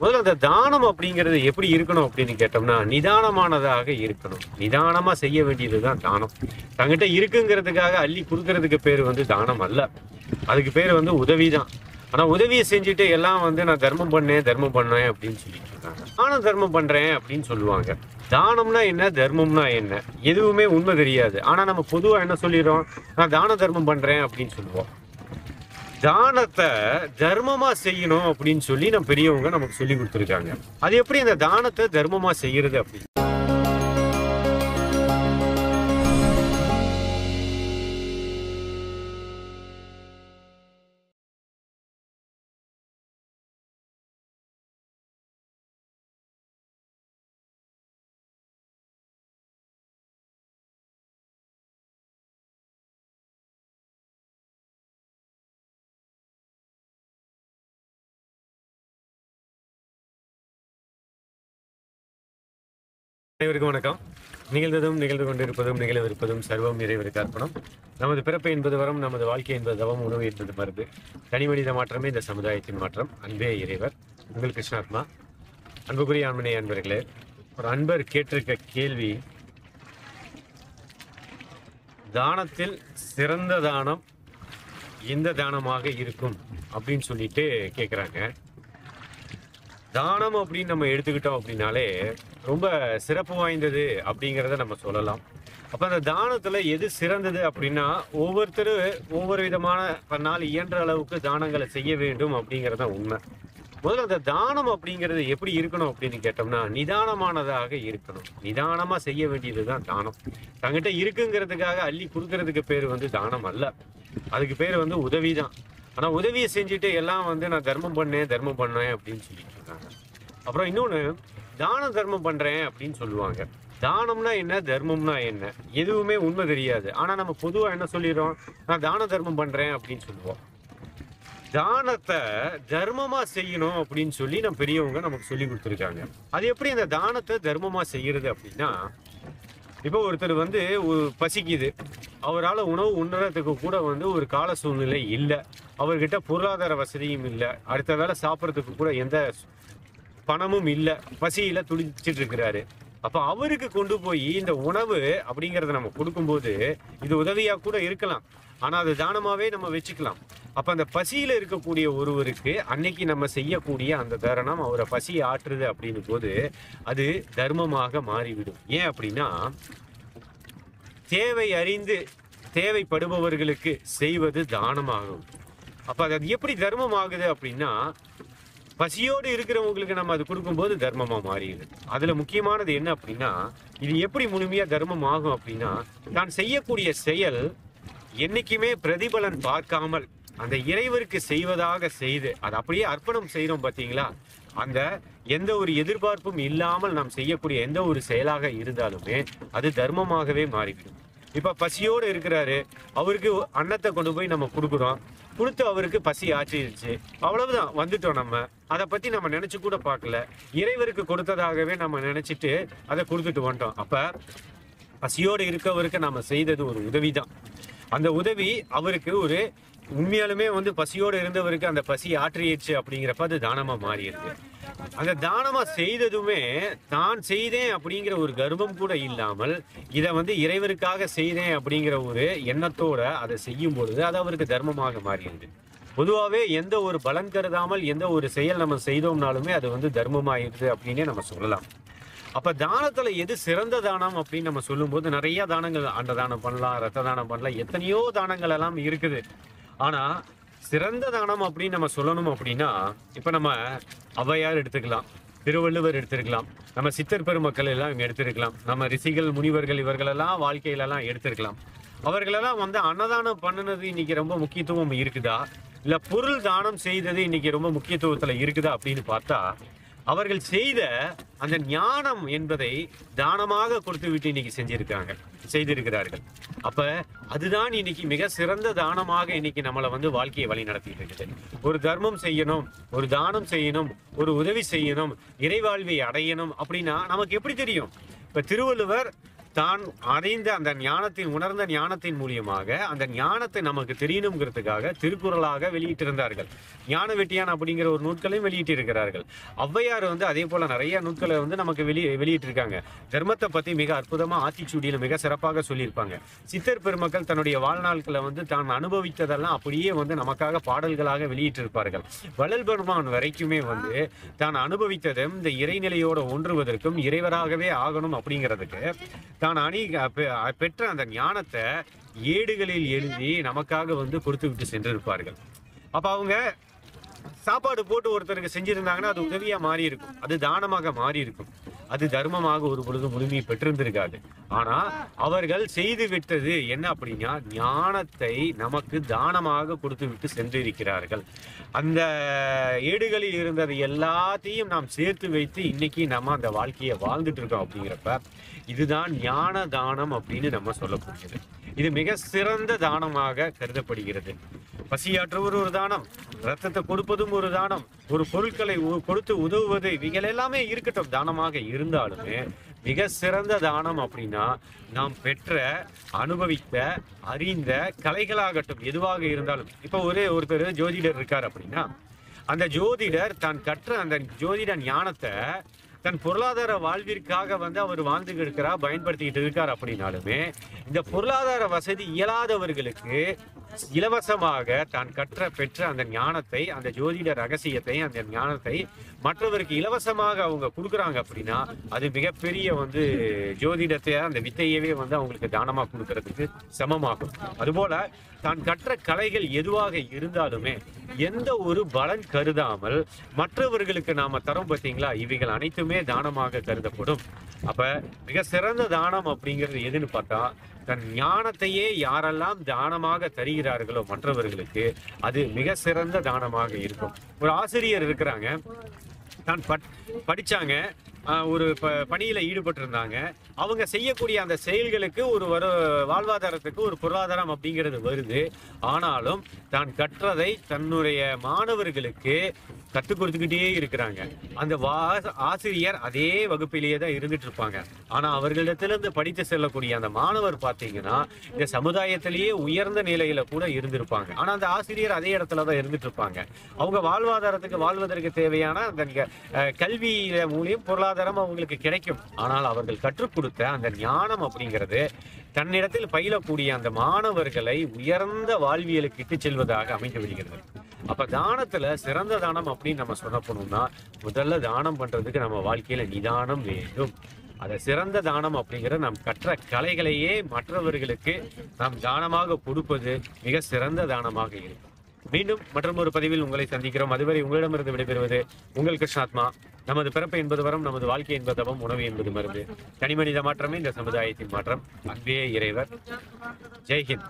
முதல்ல அந்த தானம் அப்படிங்கிறது எப்படி இருக்கணும் அப்படின்னு கேட்டோம்னா, நிதானமானதாக இருக்கணும். நிதானமா செய்ய வேண்டியதுதான் தானம். தங்கிட்ட இருக்குங்கிறதுக்காக அள்ளி குடுக்கறதுக்கு பேரு வந்து தானம் அல்ல. அதுக்கு பேரு வந்து உதவிதான். ஆனா உதவிய செஞ்சுட்டு எல்லாம் வந்து நான் தர்மம் பண்ணேன் அப்படின்னு சொல்லிட்டு இருக்காங்க. தானம் தர்மம் பண்றேன் அப்படின்னு சொல்லுவாங்க. தானம்னா என்ன? தர்மம்னா என்ன? எதுவுமே உண்மை தெரியாது. ஆனா நம்ம பொதுவா என்ன சொல்லிடுறோம்? நான் தான தர்மம் பண்றேன் அப்படின்னு சொல்லுவோம். தானத்தை தர்மமா செய்யணும் அப்படின்னு சொல்லி நம்ம பெரியவங்க நமக்கு சொல்லி கொடுத்துருக்காங்க. அது எப்படி அந்த தானத்தை தர்மமா செய்யறது அப்படின்னு அனைவருக்கும் வணக்கம். நிகழ்ந்ததும் நிகழ்ந்து கொண்டிருப்பதும் நிகழவிருப்பதும் சர்வம் இறைவனுக்கு அர்ப்பணம். நமது பிறப்பு என்பது வரம், நமது வாழ்க்கை என்பது தவம், உணவு என்பது மருந்து. தனிமனித மாற்றமே இந்த சமுதாயத்தின் மாற்றம். அன்பே இறைவர். உங்கள் கிருஷ்ணாத்மா. அன்புக்குரிய ஆண்மனை அன்பர்களே, ஒரு அன்பர் கேட்டிருக்க கேள்வி, தானத்தில் சிறந்த தானம் எந்த தானமாக இருக்கும் அப்படின்னு சொல்லிட்டு கேட்குறாங்க. தானம் அப்படின்னு நம்ம எடுத்துக்கிட்டோம் அப்படின்னாலே ரொம்ப சிறப்பு வாய்ந்தது அப்படிங்கிறத நம்ம சொல்லலாம். அப்போ அந்த தானத்தில் எது சிறந்தது அப்படின்னா, ஒவ்வொருத்தரும் ஒவ்வொரு விதமான தன்னால் இயன்ற அளவுக்கு தானங்களை செய்ய வேண்டும் அப்படிங்கிறது தான் உண்மை. முதல்ல அந்த தானம் அப்படிங்கிறது எப்படி இருக்கணும் அப்படின்னு கேட்டோம்னா, நிதானமானதாக இருக்கணும். நிதானமாக செய்ய வேண்டியது தான் தானம். தங்கிட்ட இருக்குங்கிறதுக்காக அள்ளி கொடுக்கறதுக்கு பேர் வந்து தானம் அல்ல. அதுக்கு பேர் வந்து உதவி தான். ஆனால் உதவியை செஞ்சுட்டு எல்லாம் வந்து நான் தர்மம் பண்ணேன் அப்படின்னு சொல்லிட்டு இருக்காங்க. அப்புறம் இன்னொன்று, தான தர்மம் பண்ணுறேன் அப்படின்னு சொல்லுவாங்க. தானம்னா என்ன? தர்மம்னா என்ன? எதுவுமே உண்மை தெரியாது. ஆனால் நம்ம பொதுவாக என்ன சொல்லிடுறோம்? நான் தான தர்மம் பண்ணுறேன் அப்படின்னு சொல்லுவோம். தானத்தை தர்மமா செய்யணும் அப்படின்னு சொல்லி நம்ம பெரியவங்க நமக்கு சொல்லி கொடுத்துருக்காங்க. அது எப்படி அந்த தானத்தை தர்மமா செய்யறது அப்படின்னா, இப்போ ஒருத்தர் வந்து பசிக்குது, அவரால் உணவு உண்ணுறதுக்கு கூட வந்து ஒரு கால சூழ்நிலை இல்லை, அவர்கிட்ட பொருளாதார வசதியும் இல்லை, அடுத்த வேளை சாப்பிட்றதுக்கு கூட எந்த பணமும் இல்லை, பசியில துடிச்சிட்டு இருக்கிறாரு. அப்போ அவருக்கு கொண்டு போய் இந்த உணவு அப்படிங்கிறத நம்ம கொடுக்கும்போது இது உதவியா கூட இருக்கலாம், ஆனால் அது தானமாவே நம்ம வச்சுக்கலாம். அப்போ அந்த பசியில இருக்கக்கூடிய ஒருவருக்கு அன்னைக்கு நம்ம செய்யக்கூடிய அந்த தருணம் அவரை பசி ஆற்றுது அப்படின்னும் போது அது தர்மமாக மாறிவிடும். ஏன் அப்படின்னா, தேவை அறிந்து தேவைப்படுபவர்களுக்கு செய்வது தானமாகும். அப்போ அது எப்படி தர்மம் ஆகுது அப்படின்னா, பசியோடு இருக்கிறவங்களுக்கு நம்ம அது கொடுக்கும்போது தர்மமா மாறிடுது. அதுல முக்கியமானது என்ன அப்படின்னா, இது எப்படி முழுமையா தர்மம் ஆகும் அப்படின்னா, தான் செய்யக்கூடிய செயல் என்னைக்குமே பிரதிபலன் பார்க்காமல் அந்த இறைவருக்கு செய்வதாக செய்து அது அப்படியே அர்ப்பணம் செய்யறோம் பார்த்தீங்களா, அந்த எந்த ஒரு எதிர்பார்ப்பும் இல்லாமல் நாம் செய்யக்கூடிய எந்த ஒரு செயலாக இருந்தாலுமே அது தர்மமாகவே மாறிவிடும். இப்ப பசியோடு இருக்கிறாரு, அவருக்கு அன்னத்தை கொண்டு போய் நம்ம கொடுக்குறோம், கொடுத்து அவருக்கு பசி ஆற்றிடுச்சு, அவ்வளவுதான், வந்துட்டோம். நம்ம அதை பத்தி நம்ம நினைச்சு கூட பார்க்கல, இறைவருக்கு கொடுத்ததாகவே நம்ம நினைச்சிட்டு அதை கொடுத்துட்டு வந்துட்டோம். அப்ப பசியோடு இருக்கவருக்கு நம்ம செய்தது ஒரு உதவிதான். அந்த உதவி அவருக்கு ஒரு உண்மையாலுமே வந்து பசியோடு இருந்தவருக்கு அந்த பசி ஆற்றிடுச்சு அப்படிங்கிறப்ப அது தானமா மாறிடுது. அந்த தானமா செய்ததுமே தான் செய்தேன் அப்படிங்கிற ஒரு கர்வம் கூட இல்லாமல் இதை வந்து இறைவருக்காக செய்தேன் அப்படிங்கிற ஒரு எண்ணத்தோட அதை செய்யும் பொழுது அது அவருக்கு தர்மமாக மாறிடுது. பொதுவாகவே எந்த ஒரு பலன் கருதாமல் எந்த ஒரு செயல் நம்ம செய்தோம்னாலுமே அது வந்து தர்மமாயிருது அப்படின்னே நம்ம சொல்லலாம். அப்ப தானத்துல எது சிறந்த தானம் அப்படின்னு நம்ம சொல்லும் போது நிறைய தானங்கள், அண்ட தானம் பண்ணலாம், ரத்த தானம் பண்ணலாம், எத்தனையோ தானங்கள் எல்லாம் இருக்குது. ஆனா சிறந்த தானம் அப்படின்னு நம்ம சொல்லணும் அப்படின்னா, இப்ப நம்ம ஔவையார் எடுத்துக்கலாம், திருவள்ளுவர் எடுத்திருக்கலாம், நம்ம சித்தர் பெருமக்கள் எல்லாம் இங்க எடுத்திருக்கலாம், நம்ம ரிஷிகள் முனிவர்கள் இவர்களெல்லாம் வாழ்க்கையிலெல்லாம் எடுத்திருக்கலாம். அவர்களெல்லாம் வந்து அன்னதானம் பண்ணினது இன்னைக்கு ரொம்ப முக்கியத்துவம் இருக்குதா, இல்ல பொருள் தானம் செய்தது இன்னைக்கு ரொம்ப முக்கியத்துவத்துல இருக்குதா அப்படின்னு பார்த்தா, அவர்கள் செய்த அந்த ஞானம் என்பதை தானமாக கொடுத்து விட்டு இன்னைக்கு செய்திருக்கிறார்கள். அப்ப அதுதான் இன்னைக்கு மிக சிறந்த தானமாக இன்னைக்கு நம்மளை வந்து வாழ்க்கையை வழி நடத்திட்டு இருக்குது. ஒரு தர்மம் செய்யணும், ஒரு தானம் செய்யணும், ஒரு உதவி செய்யணும், இறைவாழ்வை அடையணும் அப்படின்னா நமக்கு எப்படி தெரியும்? இப்ப திருவள்ளுவர் தான் அறிந்த அந்த ஞானத்தின் உணர்ந்த ஞானத்தின் மூலியமாக அந்த ஞானத்தை நமக்கு தெரியணுங்கிறதுக்காக திருக்குறளாக வெளியிட்டிருந்தார்கள். ஞான வெட்டியான் அப்படிங்கிற ஒரு நூட்களையும் வெளியிட்டிருக்கிறார்கள். ஔவையார் அதே போல நிறைய நூட்களை நமக்கு வெளியிட்டிருக்காங்க. தர்மத்தை பத்தி மிக அற்புதமா ஆத்திச்சூடியில மிக சிறப்பாக சொல்லியிருப்பாங்க. சித்தர் பெருமக்கள் தன்னுடைய வாழ்நாட்களை தான் அனுபவித்ததெல்லாம் அப்படியே நமக்காக பாடல்களாக வெளியிட்டிருப்பார்கள். வள்ளல் பெருமான் வரைக்குமே தான் அனுபவித்ததும் இந்த இறைநிலையோட ஒன்றுவதற்கும் இறைவராகவே ஆகணும் அப்படிங்கிறதுக்கு தான் பெற்ற அந்த ஞானத்தை ஏடுகளில் எழுதி நமக்காக கொடுத்து விட்டு சென்றிருப்பார்கள். அப்ப அவங்க சாப்பாடு போட்டு ஒருத்தருக்கு செஞ்சிருந்தாங்கன்னா அது உதவியா மாறி இருக்கும், அது தானமாக மாறி இருக்கும், அது தர்மமாக ஒரு பொழுது முழுமையை பெற்றிருந்திருக்காது. ஆனா அவர்கள் செய்து விட்டது என்ன அப்படின்னா ஞானத்தை நமக்கு தானமாக கொடுத்து விட்டு சென்றிருக்கிறார்கள். அந்த ஏடுகளில் இருந்தது எல்லாத்தையும் நாம் சேர்த்து வைத்து இன்னைக்கு நம்ம அந்த வாழ்க்கையை வாழ்ந்துட்டு இருக்கோம். அப்படிங்கிறப்ப இதுதான் ஞான தானம் அப்படின்னு நம்ம சொல்லக்கூடியது. இது மிக சிறந்த தானமாக கருதப்படுகிறது. பசியாற்றுவது ஒரு தானம், ரத்தத்தை கொடுப்பதும் ஒரு தானம், ஒரு பொருட்களை கொடுத்து உதவுவது, இவைகள் எல்லாமே இருக்கட்டும் தானமாக இருந்தாலுமே மிக சிறந்த தானம் அப்படின்னா நாம் பெற்ற அனுபவித்த அறிந்த கலைகளாகட்டும் எதுவாக இருந்தாலும். இப்போ ஒருத்தர் ஜோதிடர் இருக்கார் அப்படின்னா அந்த ஜோதிடர் தான் கற்ற அந்த ஜோதிட ஞானத்தை தன் பொருளாதார வாழ்விற்காக அவர் வாழ்ந்துட்டு இருக்கிறார், பயன்படுத்திக்கிட்டு இருக்கார். அப்படின்னாலுமே இந்த பொருளாதார வசதி இயலாதவர்களுக்கு இலவசமாக தான் பெற்ற அந்த ஞானத்தை, அந்த ஜோதிட ரகசியத்தை, அந்த ஞானத்தை மற்றவருக்கு இலவசமாக அவங்க கொடுக்குறாங்க அப்படின்னா அது மிகப்பெரிய ஜோதிடத்தை அந்த வித்தையவே அவங்களுக்கு தானமா கொடுக்கறதுக்கு சமமாகும். அதுபோல தான் கற்ற கலைகள் எதுவாக இருந்தாலுமே எந்த ஒரு பலன் கருதாமல் மற்றவர்களுக்கு நாம தரோம் பார்த்தீங்களா, இவைகள் அனைத்துமே தானமாக கருதப்படும். அப்ப மிக சிறந்த தானம் அப்படிங்கிறது எதுன்னு பார்த்தா தன் ஞானத்தையே யாரெல்லாம் தானமாக தருகிறார்களோ மற்றவர்களுக்கு அது மிக சிறந்த தானமாக இருக்கும். ஒரு ஆசிரியர் இருக்கிறாங்க, தான் படிச்சாங்க, ஒரு பணியில ஈடுபட்டு இருந்தாங்க. அவங்க செய்யக்கூடிய அந்த செயல்களுக்கு ஒரு வாழ்வாதாரத்துக்கு ஒரு பொருளாதாரம் அப்படிங்கிறது வருது. ஆனாலும் தான் கற்றதை தன்னுடைய மாணவர்களுக்கு கற்றுக் கொடுத்துக்கிட்டே இருக்கிறாங்க. அந்த ஆசிரியர் அதே வகுப்பிலேயே தான் இருந்துட்டு இருப்பாங்க. ஆனா அவர்களிடத்திலிருந்து படித்து செல்லக்கூடிய அந்த மாணவர் பார்த்தீங்கன்னா இந்த சமுதாயத்திலேயே உயர்ந்த நிலையில கூட இருந்திருப்பாங்க. ஆனா அந்த ஆசிரியர் அதே இடத்துலதான் இருந்துட்டு இருப்பாங்க. அவங்க வாழ்வாதாரத்துக்கு வாழ்வதற்கு தேவையான அந்த கல்வி மூலியம் பொருளாதாரம் அவங்களுக்கு கிடைக்கும். ஆனால் அவர்கள் கற்றுக் கொடுத்த அந்த ஞானம் அப்படிங்கிறது தன்னிடத்தில் பயிலக்கூடிய அந்த மாணவர்களை உயர்ந்த வாழ்வியலுக்கு இட்டு செல்வதாக அமைந்து விடுகிறது. அப்ப தானத்துல சிறந்த தானம் அப்படின்னு நம்ம சொல்ல போனோம்னா முதல்ல தானம் பண்றதுக்கு நம்ம வாழ்க்கையில நிதானம் வேண்டும். அதை சிறந்த தானம் அப்படிங்கிற நாம் கற்ற கலைகளையே மற்றவர்களுக்கு நாம் தானமாக கொடுப்பது மிக சிறந்த தானமாக இருக்கும். மீண்டும் மற்றும் ஒரு பதிவில் உங்களை சந்திக்கிறோம். அதுவரை உங்களிடமிருந்து விடைபெறுவது உங்கள் கிருஷ்ணாத்மா. நமது பிறப்பு என்பது வரம், நமது வாழ்க்கை என்பது தவம், உணவு என்பது மருந்து. தனிமனித மாற்றமே இந்த சமுதாயத்தின் மாற்றம். அன்பே இறைவர். ஜெய்ஹிந்த்.